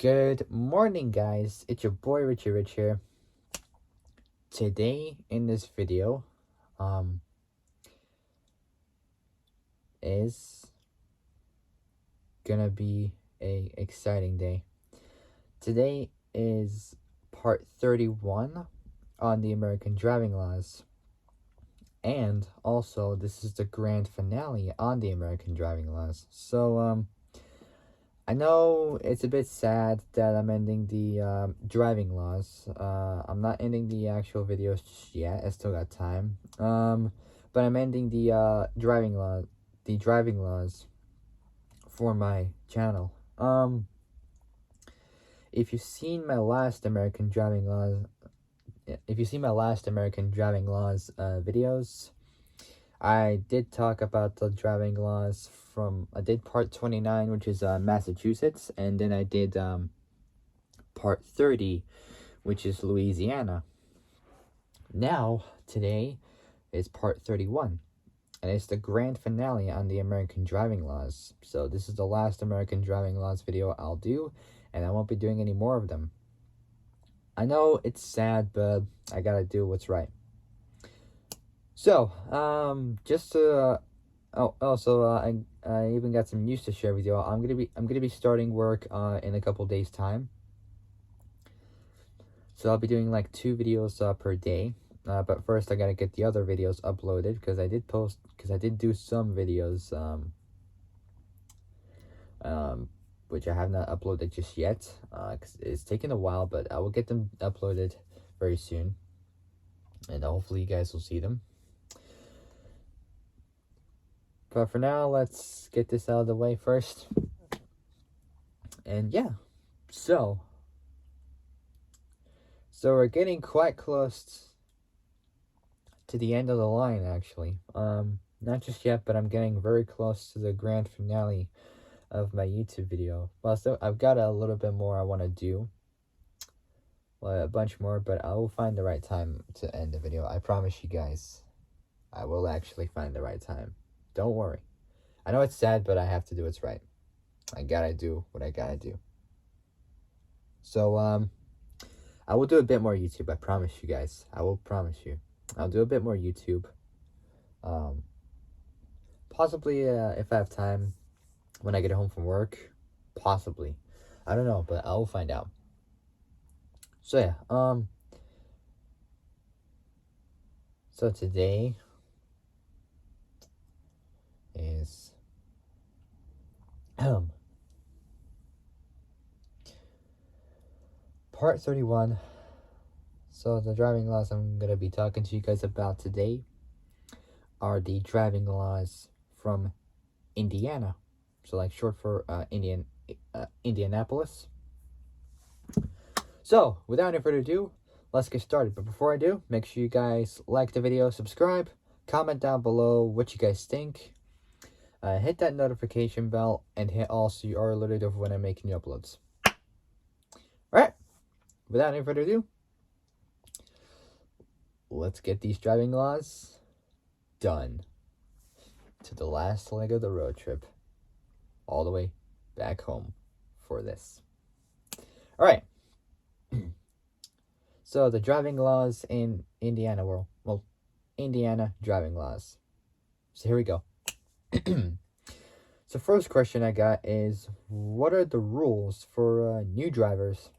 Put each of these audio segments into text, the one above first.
Good morning, guys. It's your boy Richie Rich here. Today in this video, is gonna be a exciting day. Today is part 31 on the American driving laws, and also this is the grand finale on the American driving laws. So I know it's a bit sad that I'm ending the driving laws. I'm not ending the actual videos just yet. I still got time. But I'm ending the driving laws for my channel. If you've seen my last American driving laws, videos, I did talk about the driving laws I did part 29, which is Massachusetts, and then I did part 30, which is Louisiana. Now, today is part 31, and it's the grand finale on the American driving laws. So this is the last American driving laws video I'll do, and I won't be doing any more of them. I know it's sad, but I gotta do what's right. So, just to, I even got some news to share with you all. I'm gonna be starting work in a couple days time. So I'll be doing like 2 videos per day. But first I gotta get the other videos uploaded because I did do some videos which I have not uploaded just yet. Cause it's taken a while, but I will get them uploaded very soon, and hopefully you guys will see them. But for now, let's get this out of the way first. And yeah, so we're getting quite close to the end of the line, actually. Not just yet, but I'm getting very close to the grand finale of my YouTube video. Well, so I've got a little bit more I want to do. Well, a bunch more, but I will find the right time to end the video. I promise you guys, I will actually find the right time. Don't worry. I know it's sad, but I have to do what's right. I gotta do what I gotta do. So, I will do a bit more YouTube. I promise you guys. I will promise you. I'll do a bit more YouTube. Possibly, if I have time when I get home from work. Possibly. I don't know, but I will find out. So, yeah. So today is part 31. So the driving laws I'm gonna be talking to you guys about today are the driving laws from Indiana. So like short for Indianapolis. So without any further ado, let's get started. But before I do, make sure you guys like the video, subscribe, comment down below what you guys think. Hit that notification bell, and hit all so you are alerted of when I make new uploads. Alright, without any further ado, let's get these driving laws done. To the last leg of the road trip. All the way back home for this. Alright. So the driving laws in Indiana Indiana driving laws. So here we go. So first question I got is, what are the rules for new drivers?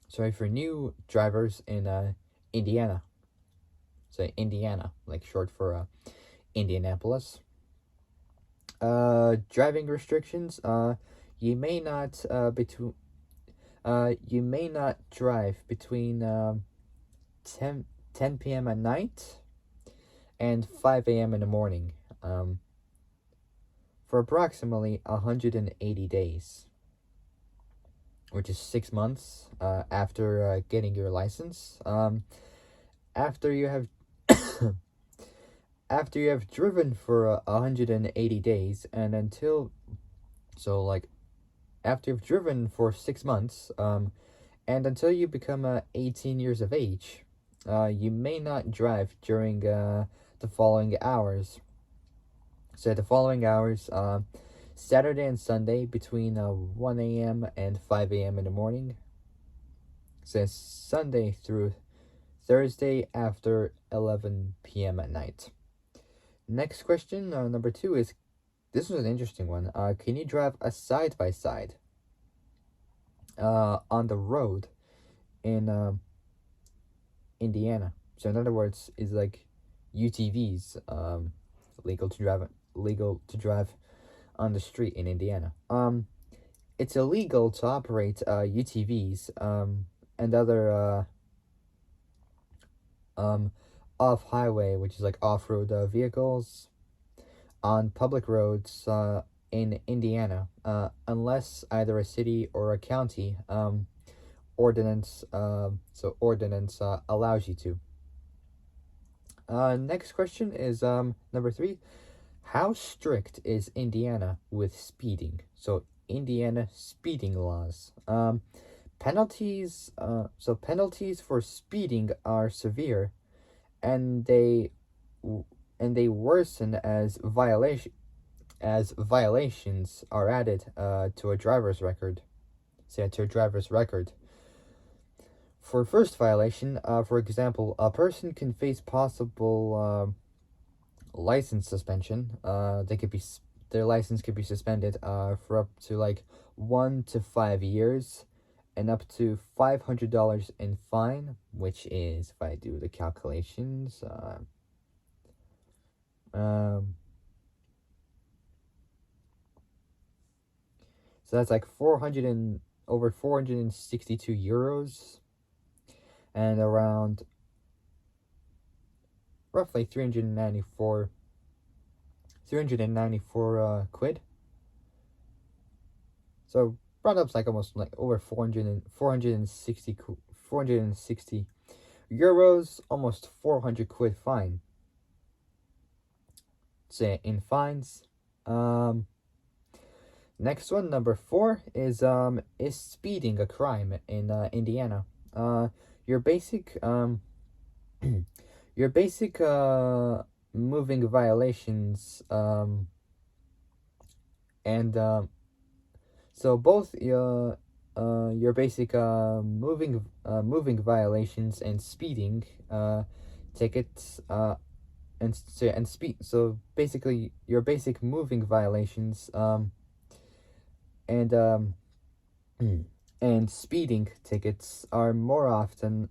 Sorry, for new drivers in Indiana. So Indiana, like short for Indianapolis. Driving restrictions. You may not drive between 10 p.m. at night and 5 a.m. in the morning. For approximately 180 days, which is 6 months after getting your license. After you have driven for 180 days, and after you've driven for 6 months, and until you become 18 years of age, you may not drive during the following hours. So the following hours, Saturday and Sunday between 1 a.m. and 5 a.m. in the morning. Says Sunday through Thursday after 11 p.m. at night. Next question, number 2 is, this was an interesting one. Can you drive a side by side on the road in Indiana? So in other words, is like UTVs legal to drive on the street in Indiana. It's illegal to operate UTVs and other off highway, which is like off road vehicles on public roads in Indiana, unless either a city or a county ordinance allows you to. Next question is number 3. How strict is Indiana with speeding? So Indiana speeding laws. Penalties. So penalties for speeding are severe, and they worsen as violations are added to a driver's record. For first violation, for example, a person can face possible license suspension. Their license could be suspended for up to like 1 to 5 years, and up to $500 in fine, which is, if I do the calculations, so that's like over 462 euros, and around roughly 394 quid. So brought up's like almost like over 460 euros, almost 400 quid fine. Say in fines. Next one, number 4, is speeding a crime in Indiana? Your basic your basic moving violations and so both your basic moving violations and speeding tickets and speed. So basically, your basic moving violations and and speeding tickets are more often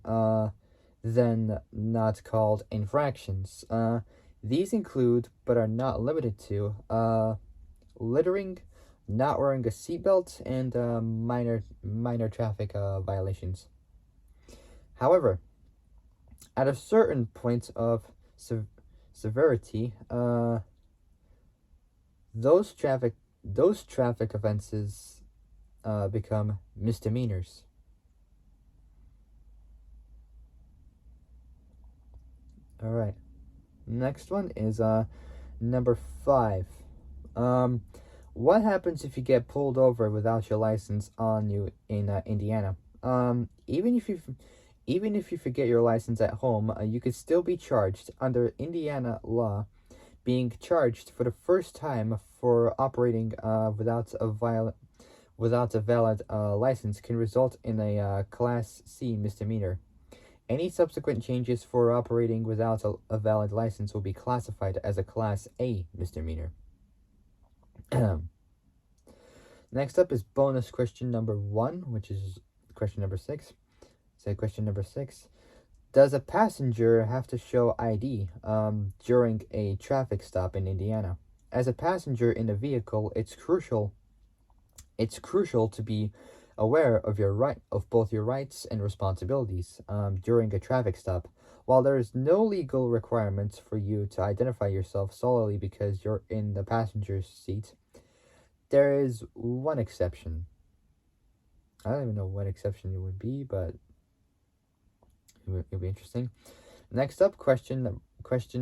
than not called infractions. These include, but are not limited to, littering, not wearing a seatbelt, and minor traffic violations. However, at a certain point of severity, those traffic offenses become misdemeanors. All right. Next one is number 5. What happens if you get pulled over without your license on you in Indiana? Even if you forget your license at home, you could still be charged under Indiana law. Being charged for the first time for operating without a valid license can result in a Class C misdemeanor. Any subsequent changes for operating without a valid license will be classified as a Class A misdemeanor. Next up is bonus question number 1, which is question number 6. Question number 6. Does a passenger have to show ID during a traffic stop in Indiana? As a passenger in a vehicle, it's crucial to be aware of both your rights and responsibilities during a traffic stop. While there is no legal requirement for you to identify yourself solely because you're in the passenger seat, there is one exception. I don't even know what exception it would be, but it'll be interesting. Next up, question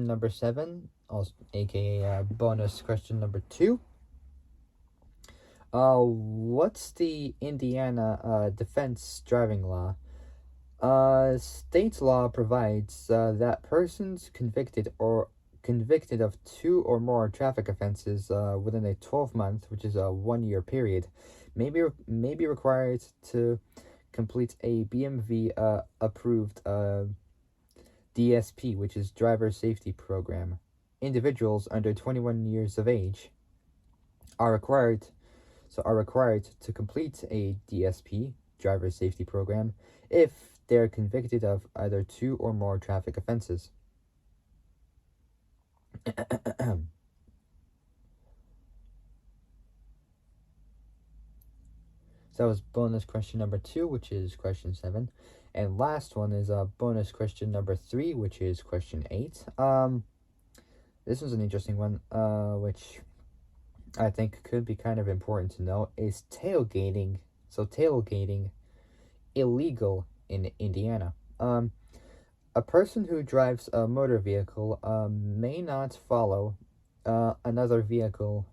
number 7, also A.K.A. bonus question number 2. What's the Indiana defense driving law? State law provides that persons convicted convicted of 2 or more traffic offenses within a 12-month, which is a 1-year period, may be required to complete a BMV approved DSP, which is Driver Safety Program. Individuals under 21 years of age are required to complete a DSP, Driver Safety Program, if they're convicted of either 2 or more traffic offenses. So that was bonus question number 2, which is question 7. And last one is bonus question number 3, which is question 8. This was an interesting one, which I think could be kind of important to know. Is tailgating, illegal in Indiana? A person who drives a motor vehicle may not follow another vehicle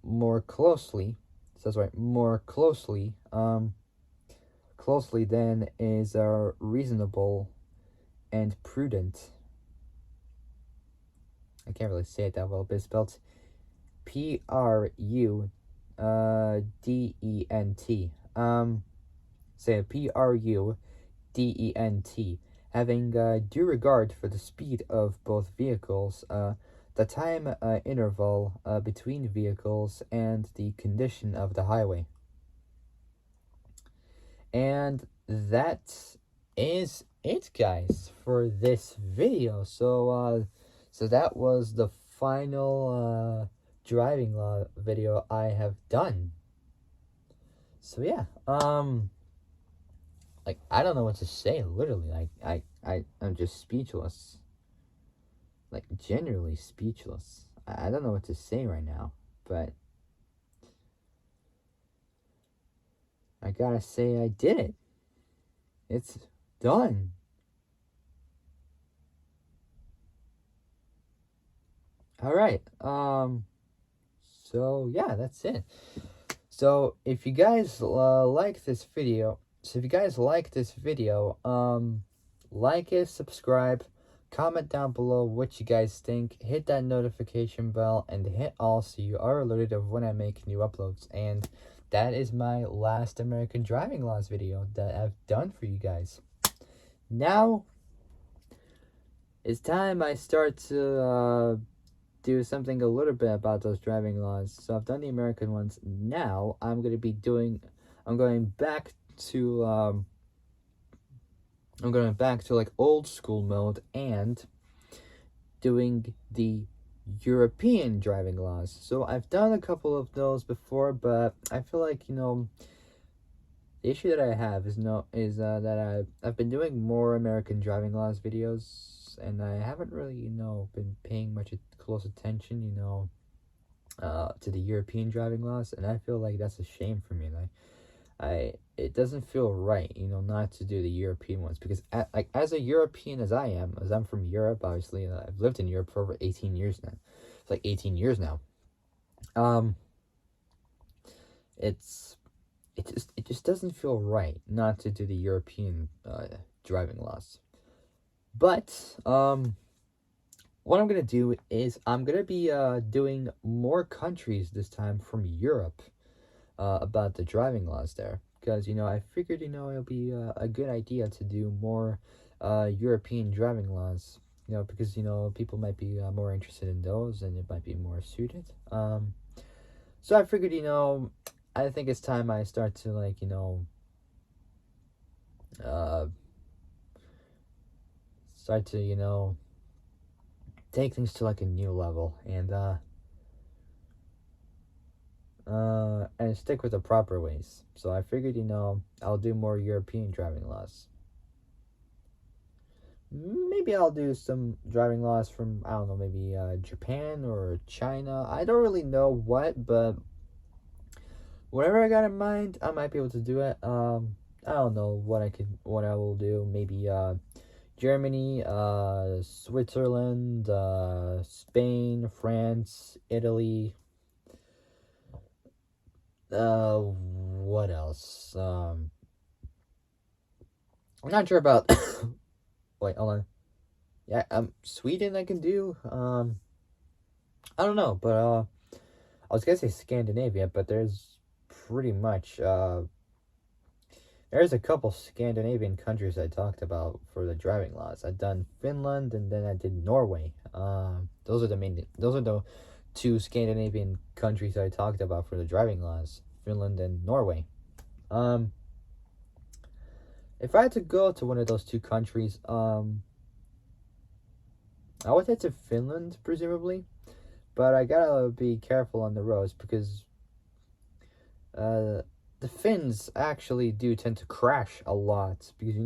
more closely. So that's right, more closely than is reasonable and prudent. I can't really say it that well, but it's spelled Prudent. Say Prudent. Having due regard for the speed of both vehicles, the time interval between vehicles, and the condition of the highway. And that is it, guys, for this video. So that was the final driving law video I have done. So yeah, like, I don't know what to say, literally. I'm just speechless. Like, genuinely speechless. I don't know what to say right now, but I gotta say I did it. It's done. Alright, so yeah, that's it. So if you guys like this video, like it, subscribe, comment down below what you guys think, hit that notification bell, and hit all so you are alerted of when I make new uploads. And that is my last American driving laws video that I've done for you guys. Now it's time I start to do something a little bit about those driving laws. So I've done the American ones. Now I'm going back to like old school mode and doing the European driving laws. So I've done a couple of those before, but I feel like, the issue that I have is that I've been doing more American driving laws videos, and I haven't really, been paying much close attention, to the European driving laws, and I feel like that's a shame for me. And it doesn't feel right, not to do the European ones, because as a European as I am, as I'm from Europe, obviously, and I've lived in Europe for over 18 years now. It's like 18 years now. It just doesn't feel right not to do the European driving laws. But what I'm gonna do is I'm gonna be doing more countries this time from Europe about the driving laws there, because I figured it'll be a good idea to do more European driving laws, because people might be more interested in those, and it might be more suited. So I figured I think it's time I start to take things to like a new level, and stick with the proper ways. So I figured I'll do more European driving laws. Maybe I'll do some driving laws from, I don't know, maybe Japan or China. I don't really know what, but whatever I got in mind, I might be able to do it. I don't know what I will do. Maybe Germany, Switzerland, Spain, France, Italy. What else? I'm not sure about Wait, hold on. Yeah, Sweden I can do. I don't know, but I was gonna say Scandinavia, but pretty much there's a couple Scandinavian countries I talked about for the driving laws. I've done Finland and then I did Norway. Those are the two Scandinavian countries I talked about for the driving laws. Finland and Norway. Um, if I had to go to one of those two countries, I would head to Finland presumably, but I gotta be careful on the roads because uh, the Finns actually do tend to crash a lot because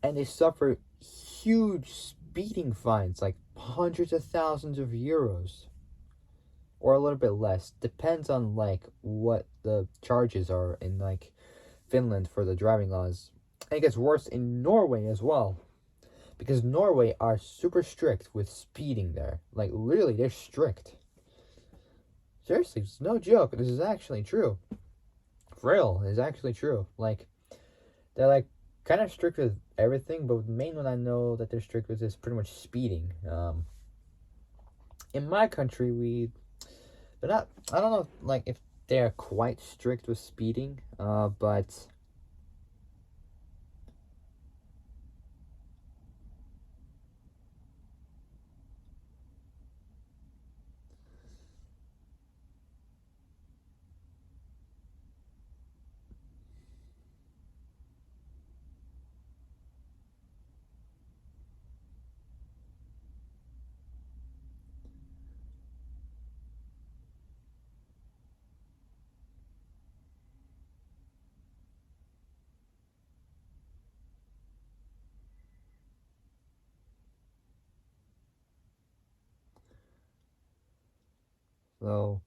and they suffer huge speeding fines, like hundreds of thousands of euros, or a little bit less. Depends on like what the charges are in like Finland for the driving laws. And it gets worse in Norway as well, because Norway are super strict with speeding there. Like literally, they're strict. Seriously, it's no joke. This is actually true. For real, it's actually true. Like they're like kind of strict with everything, but the main one I know that they're strict with is pretty much speeding. In my country, they're not. I don't know, like if they're quite strict with speeding. But so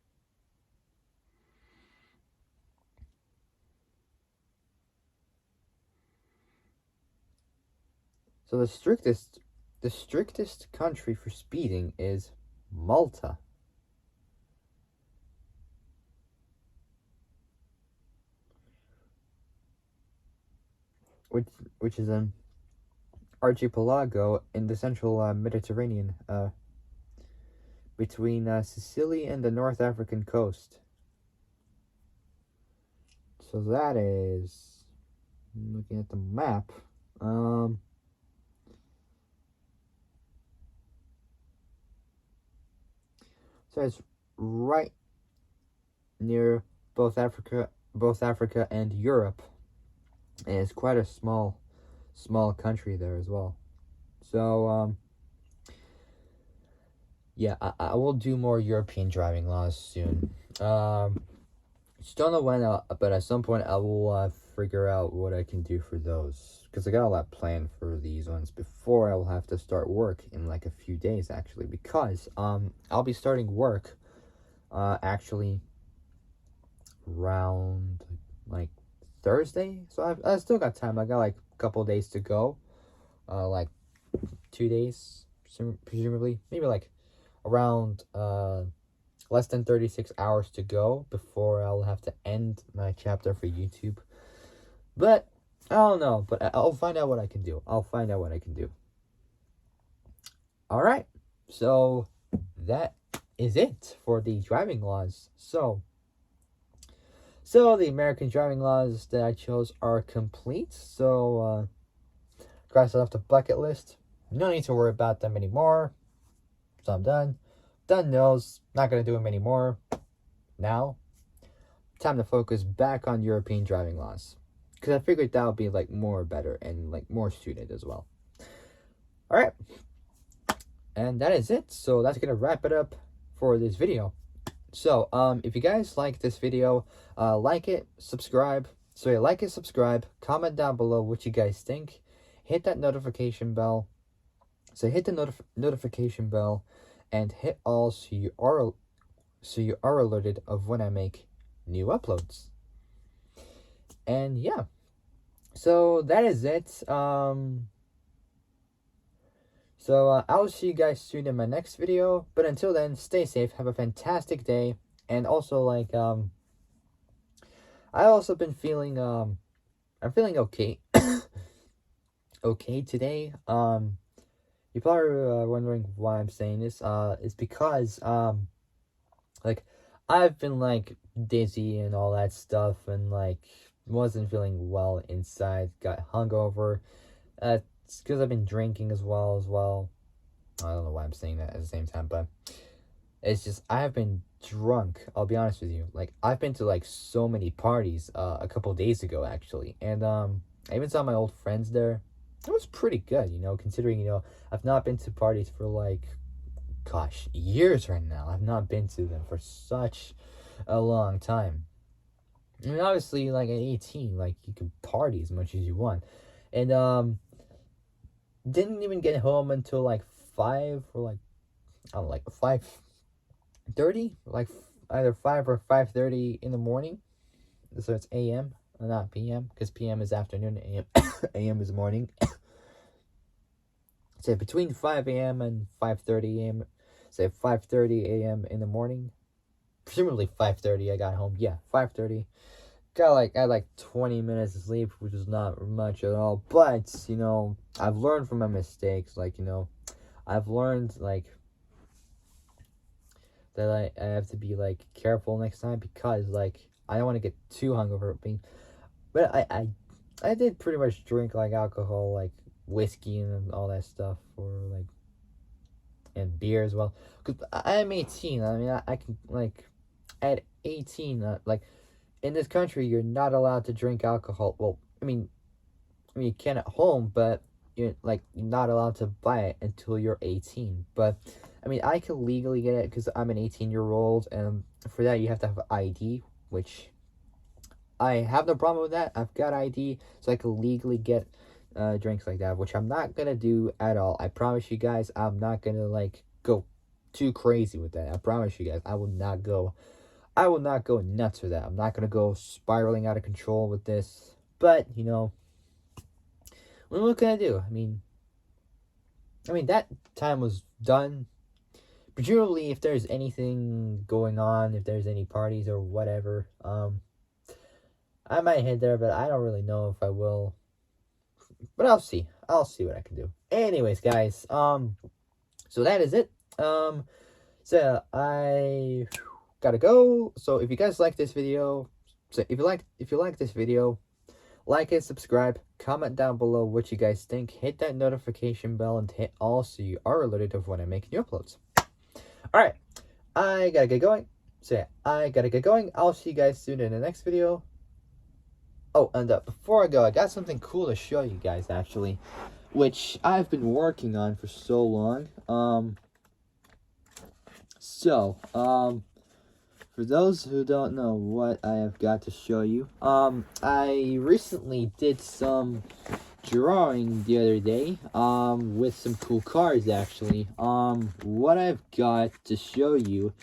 so the strictest country for speeding is Malta, which which is an archipelago in the central Mediterranean, between Sicily and the North African coast. So that is, looking at the map. Um, so it's right near both Africa and Europe, and it's quite a small country there as well. So yeah, I will do more European driving laws soon. Just don't know when, but at some point I will figure out what I can do for those. Because I got a lot planned for these ones before I will have to start work in like a few days actually. Because I'll be starting work actually around like Thursday. So I still got time. I got like a couple days to go. Like 2 days, presumably. Maybe like around less than 36 hours to go before I'll have to end my chapter for YouTube. But I don't know, but I'll find out what I can do. I'll find out what I can do. All right. So that is it for the driving laws. So the American driving laws that I chose are complete. So cross it off the bucket list. No need to worry about them anymore. So I'm done. Done those. Not gonna do them anymore. Now, time to focus back on European driving laws, because I figured that would be like more better and like more suited as well. All right, and that is it. So that's gonna wrap it up for this video. So if you guys like this video, like it, subscribe. So you like it, subscribe, comment down below what you guys think. Hit that notification bell. So hit the notification bell, and hit all so you are alerted of when I make new uploads. And yeah, so that is it. So I'll see you guys soon in my next video. But until then, stay safe. Have a fantastic day. And also like I also been feeling I'm feeling okay. okay today. You're probably wondering why I'm saying this. It's because like I've been like dizzy and all that stuff, and like wasn't feeling well inside. Got hungover. It's because I've been drinking as well. I don't know why I'm saying that at the same time, but it's just I have been drunk. I'll be honest with you. Like I've been to like so many parties. A couple days ago actually, and I even saw my old friends there. It was pretty good, considering I've not been to parties for like, gosh, years right now. I've not been to them for such a long time. I mean, obviously, like at 18, like you can party as much as you want, and didn't even get home until like 5 or like I don't know, like 5:30, like either 5 or 5:30 in the morning. So it's a.m., not p.m., because p.m. is afternoon, a.m. a.m. is morning. Say between 5 a.m. and 5:30 a.m. Say 5:30 a.m. in the morning. Presumably 5:30 I got home. Yeah, 5:30. I had like 20 minutes of sleep, which is not much at all. But, I've learned from my mistakes. Like, I've learned like that I have to be like careful next time, because like I don't want to get too hungover. But I did pretty much drink like alcohol, like whiskey and all that stuff, or like, and beer as well. Because I'm 18. I mean, I can like at 18, like in this country, you're not allowed to drink alcohol. Well, I mean you can at home, but you're not allowed to buy it until you're 18. But I mean, I can legally get it because I'm an 18-year-old, and for that you have to have ID, which I have no problem with that. I've got ID, so I can legally get drinks like that, which I'm not gonna do at all. I promise you guys, I'm not gonna like go too crazy with that. I promise you guys, I will not go. I will not go nuts with that. I'm not gonna go spiraling out of control with this. But what can I do? I mean that time was done. Presumably, if there's anything going on, if there's any parties or whatever, I might head there, but I don't really know if I will. But I'll see. I'll see what I can do. Anyways, guys, so that is it. So I gotta go. So if you guys like this video, so if you like this video, like it, subscribe, comment down below what you guys think, hit that notification bell, and hit all so you are alerted of when I make new uploads. Alright, I gotta get going. So yeah, I gotta get going. I'll see you guys soon in the next video. Oh, and before I go, I got something cool to show you guys, actually, which I've been working on for so long. For those who don't know what I have got to show you, I recently did some drawing the other day, with some cool cars, actually. What I've got to show you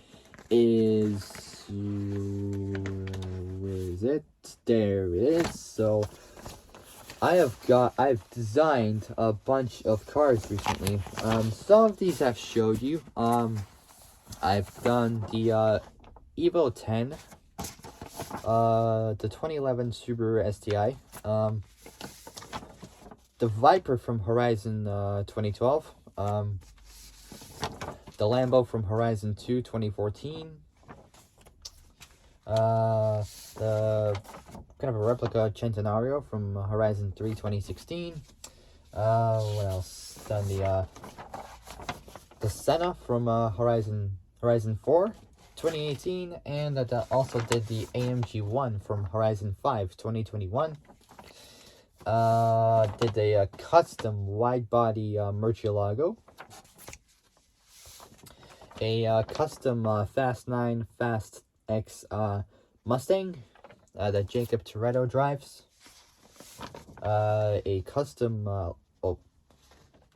is, where is it? There it is. So, I've designed a bunch of cars recently. Some of these I've showed you. I've done the, Evo 10, the 2011 Subaru STI, the Viper from Horizon 2012, the Lambo from Horizon 2 2014, the kind of a replica Centenario from Horizon 3 2016. What else? Done the Senna from Horizon 4 2018, and that also did the AMG 1 from Horizon 5 2021. Did a custom wide body Murcielago, a custom Fast 9 Fast X Mustang that Jacob Toretto drives, a custom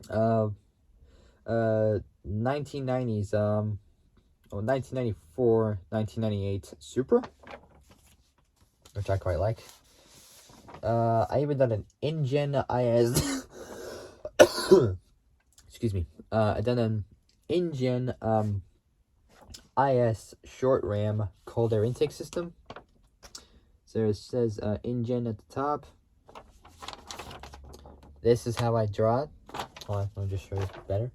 1990s 1994 1998 Supra, which I quite like. I even done an InGen IS excuse me. I done an InGen IS short ram cold air intake system. So it says InGen at the top. this is how I draw it. Hold on, let me just show you better.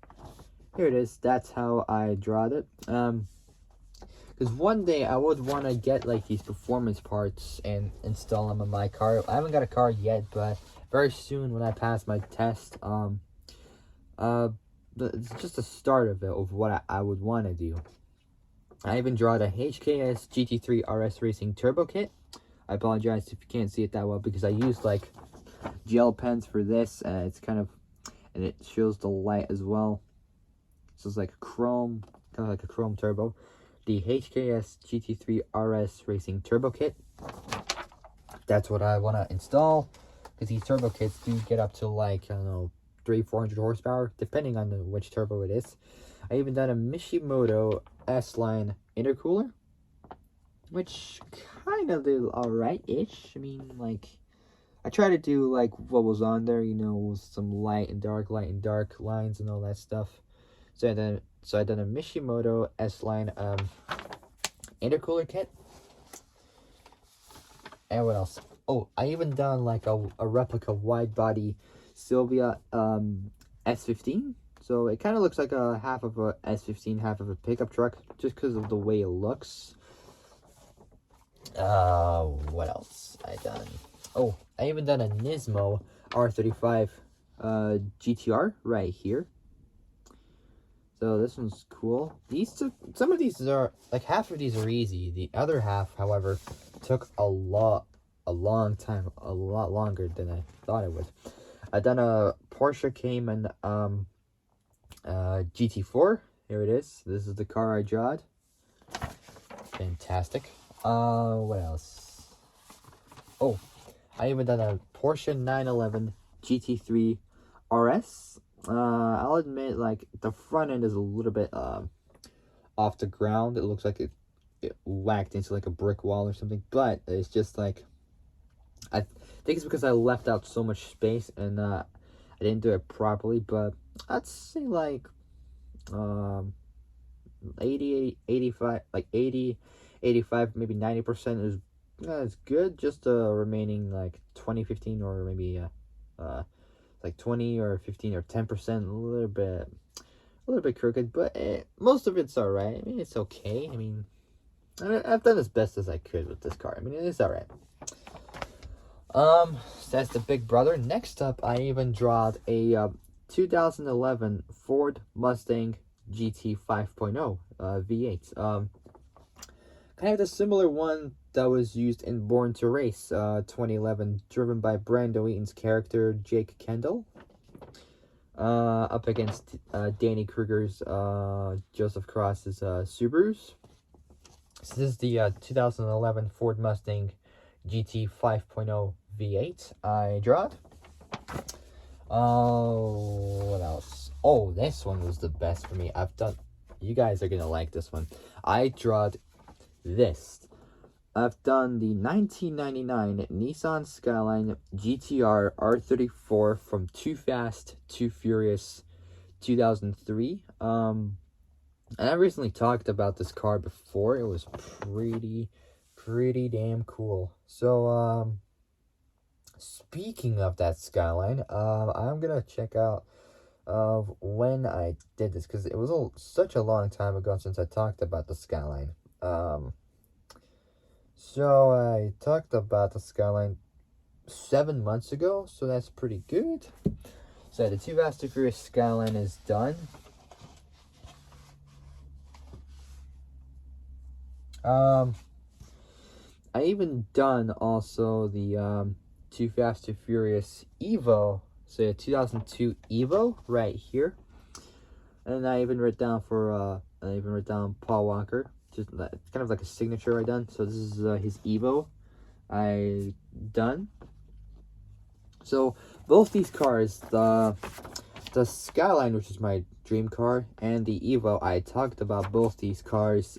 Here it is. That's how I draw it. Because one day I would want to get like these performance parts and install them on my car. I haven't got a car yet, but very soon when I pass my test, it's just the start of it, of what I would want to do. I even draw the A.K.A GT3 RS Racing Turbo Kit. I apologize if you can't see it that well because I used like gel pens for this. It's kind of, and it shows the light as well. So it's like a chrome, kind of like a chrome turbo. The A.K.A GT3 RS Racing Turbo Kit. That's what I want to install, because these turbo kits do get up to like, I don't know, 300-400 horsepower, depending on which turbo it is. I even done a Mishimoto S-Line intercooler, which kind of did alright-ish. I mean, like, I try to do like what was on there, you know, some light and dark lines and all that stuff. So I done a Mishimoto S-Line intercooler kit. And what else? Oh, I even done like a replica wide body Sylvia S15. So it kind of looks like a half of a S15, half of a pickup truck, just because of the way it looks. What else I done? Oh, I even done a Nismo R35 GTR right here. So this one's cool. Some of these are, like, half of these are easy. The other half, however, took a long time, a lot longer than I thought it would. I done a Porsche Cayman GT4. Here it is. This is the car I drawed. Fantastic. What else? Oh, I even done a Porsche 911 GT3 RS. I'll admit, like, the front end is a little bit off the ground. It looks like it whacked into like a brick wall or something, but it's just like, I think it's because I left out so much space and I didn't do it properly. But I'd say like 80, 85, like 80, 85, maybe 90% is it's good. Just the remaining like 20, 15, or maybe like 20 or 15 or 10%, a little bit crooked, but most of it's all right. I mean, it's okay. I mean, I've done as best as I could with this car. I mean, it's all right. So that's the big brother. Next up, I even drawed a 2011 Ford Mustang GT 5.0 V8. Kind of the similar one that was used in Born to Race 2011, driven by Brando Eaton's character Jake Kendall. Up against Danny Kruger's Joseph Cross's Subarus. So this is the 2011 Ford Mustang GT 5.0 V8 I drawed. What else? Oh, this one was the best for me. You guys are gonna like this one. I drawed this. I've done the 1999 Nissan Skyline GTR R34 from Too Fast, Too Furious 2003. And I recently talked about this car before. It was pretty damn cool. So, speaking of that Skyline, I'm gonna check out when I did this, because it was such a long time ago since I talked about the Skyline. So I talked about the Skyline 7 months ago, so that's pretty good. So the Too Fast, Too Furious Skyline is done. I even done also the Too Fast, Too Furious Evo, so 2002 Evo right here. And I even wrote down Paul Walker. Just it's kind of like a signature I done. So this is his Evo I done. So both these cars, the Skyline, which is my dream car, and the Evo, I talked about both these cars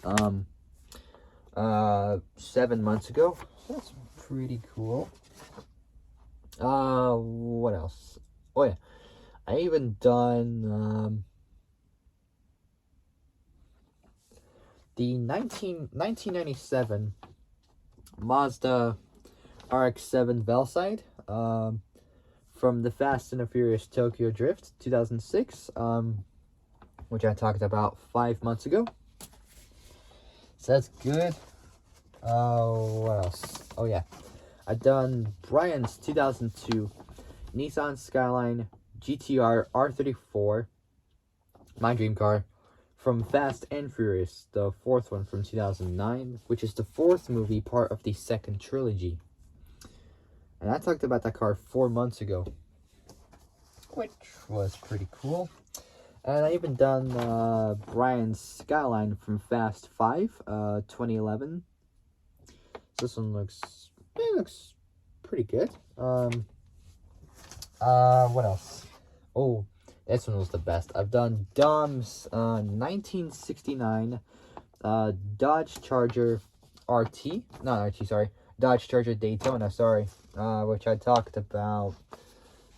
7 months ago. So that's pretty cool. What else? Oh yeah, I even done the 1997 Mazda RX-7 Velside from the Fast and the Furious Tokyo Drift 2006, which I talked about 5 months ago. So that's good. What else? Oh yeah, I've done Brian's 2002 Nissan Skyline GTR R34, my dream car, from Fast and Furious, the fourth one from 2009, which is the fourth movie, part of the second trilogy. And I talked about that car 4 months ago, which was pretty cool. And I even done Brian's Skyline from Fast 5, 2011. This one looks pretty good. What else? Oh, this one was the best. I've done Dom's 1969 Dodge Charger RT, not RT, sorry, Dodge Charger Daytona, sorry, which I talked about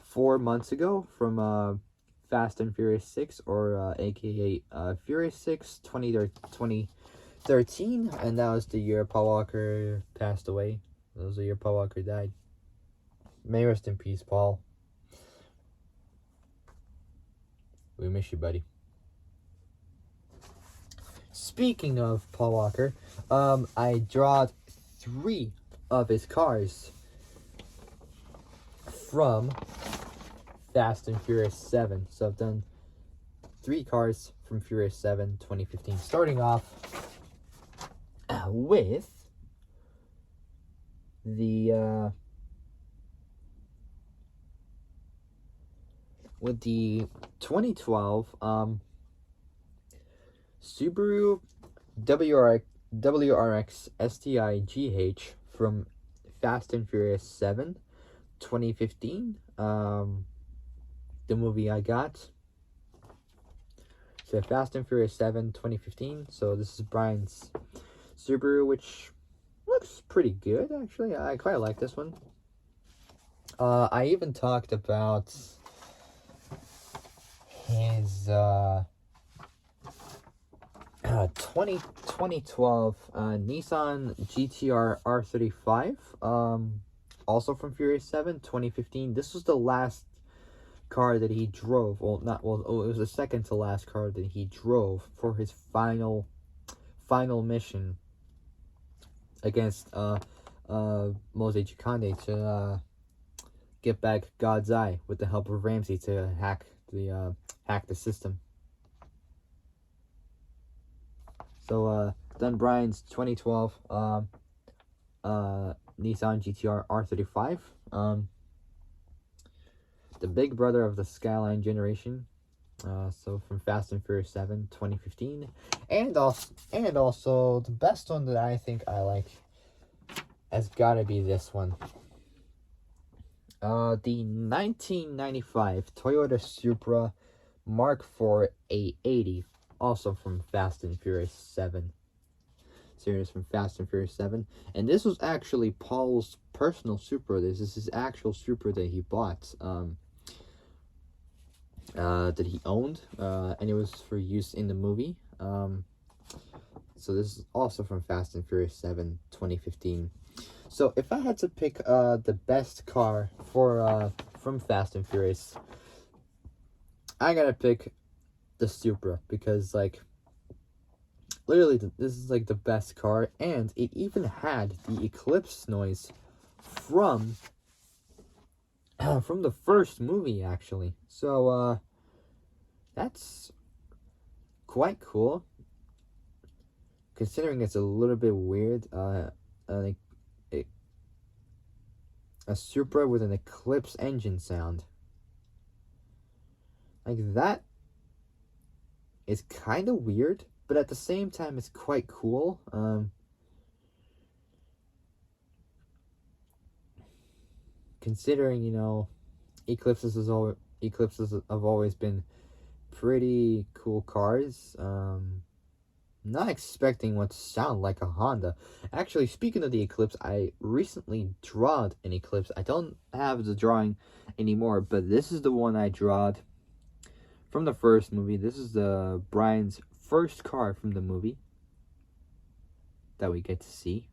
4 months ago from Fast and Furious 6, or A.K.A. Furious 6, 2013, and that was the year Paul Walker passed away. That was the year Paul Walker died. May rest in peace, Paul. We miss you, buddy. Speaking of Paul Walker, I drawed 3 of his cars from Fast and Furious 7. So I've done 3 cars from Furious 7 2015. Starting off with the 2012 Subaru WRX STI GH from Fast and Furious 7 2015. The movie I got. So Fast and Furious 7 2015. So this is Brian's Subaru, which looks pretty good, actually. I quite like this one. I even talked about his 2012 Nissan GTR R35, also from Furious 7 2015. This was the last car that he drove. Well, not well. Oh, it was the second to last car that he drove for his final mission against Mose Chikande to get back God's Eye with the help of Ramsey to hack the system. So done Brian's 2012 Nissan GTR R35, the big brother of the Skyline generation. So from Fast and Furious 7 2015, and also the best one that I think I like has got to be this one. The 1995 Toyota Supra Mark IV A80, also from Fast and Furious 7 series, from Fast and Furious 7. And this was actually Paul's personal Supra. This is his actual Supra that he bought, that he owned, and it was for use in the movie. So this is also from Fast and Furious 7 2015. So if I had to pick the best car for from Fast and Furious, I gotta pick the Supra, because like literally this is like the best car, and it even had the Eclipse noise from the first movie, actually. So that's quite cool, considering it's a little bit weird. Like a Supra with an Eclipse engine sound like that is kind of weird, but at the same time it's quite cool. Considering, you know, Eclipses have always been pretty cool cars. Not expecting one to sound like a Honda. Actually, speaking of the Eclipse, I recently drawed an Eclipse. I don't have the drawing anymore, but this is the one I drawed from the first movie. This is Brian's first car from the movie that we get to see.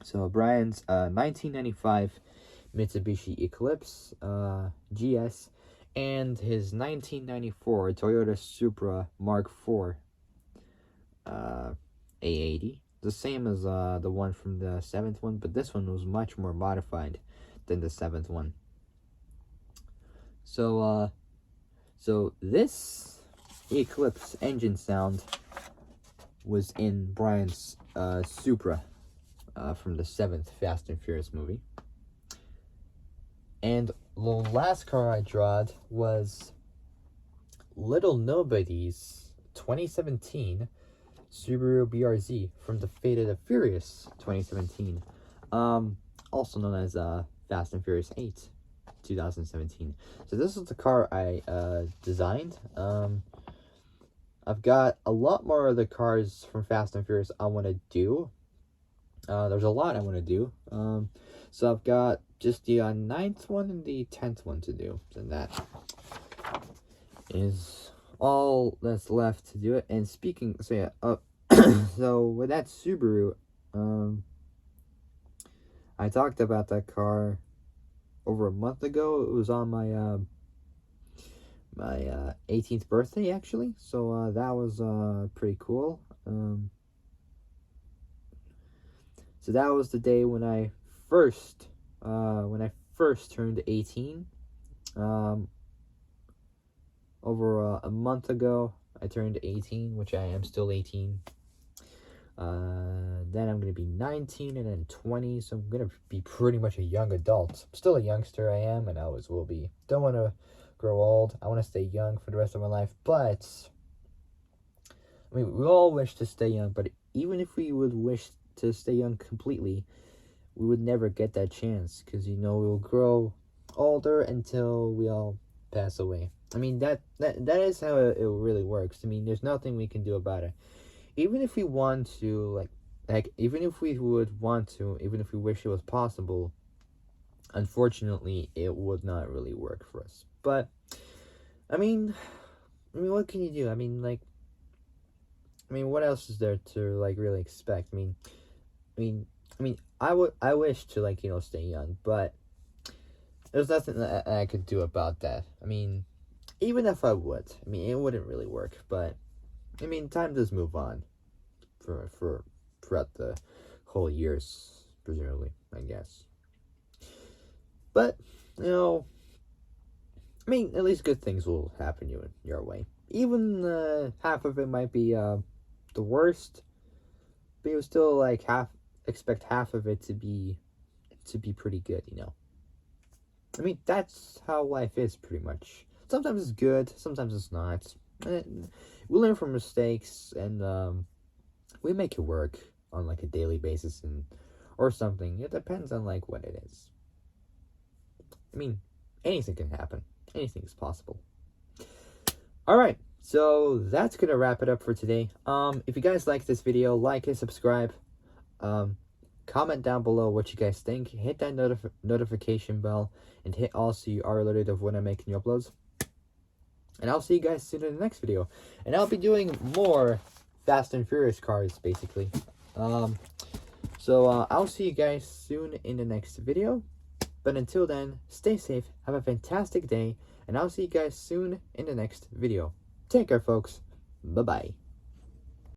So Brian's 1995 Mitsubishi Eclipse GS, and his 1994 Toyota Supra Mark IV A80. The same as the one from the 7th one, but this one was much more modified than the 7th one. So this Eclipse engine sound was in Brian's Supra from the 7th Fast and Furious movie. And the last car I drawed was Little Nobody's 2017 Subaru BRZ from the Fate of the Furious 2017. Also known as Fast and Furious 8 2017. So this is the car I designed. I've got a lot more of the cars from Fast and Furious I want to do. There's a lot I want to do. So I've got just the 9th one and the 10th one to do. And that is all that's left to do it. And speaking, so yeah, so with that Subaru, I talked about that car over a month ago. It was on my my 18th birthday, actually. So that was pretty cool. So that was the day when I first turned 18. Over a month ago, I turned 18, which I am still 18. Then I'm gonna be 19 and then 20, so I'm gonna be pretty much a young adult. I'm still a youngster, I am, and I always will be. Don't want to grow old. I want to stay young for the rest of my life, but I mean, we all wish to stay young, but even if we would wish to stay young completely, we would never get that chance, because, you know, we'll grow older until we all pass away. I mean, that is how it really works. I mean, there's nothing we can do about it. Even if we want to, even if we would want to, even if we wish it was possible, unfortunately, it would not really work for us. But, I mean, what can you do? I mean, what else is there to, really expect? I wish to, stay young, but there's nothing that I could do about that. I mean, even if I would, it wouldn't really work, but, time does move on throughout the whole years, presumably, I guess. But, at least good things will happen your way. Even half of it might be the worst, but you still expect half of it to be pretty good, that's how life is, pretty much. Sometimes it's good, sometimes it's not. We learn from mistakes, and we make it work on a daily basis or something. It depends on what it is. Anything can happen. Anything is possible. Alright, so that's gonna wrap it up for today. If you guys like this video, like and subscribe. Comment down below what you guys think. Hit that notification bell, and hit all so you are alerted of when I make new uploads. And I'll see you guys soon in the next video. And I'll be doing more Fast and Furious cars, basically. So I'll see you guys soon in the next video. But until then, stay safe, have a fantastic day, and I'll see you guys soon in the next video. Take care, folks. Bye-bye.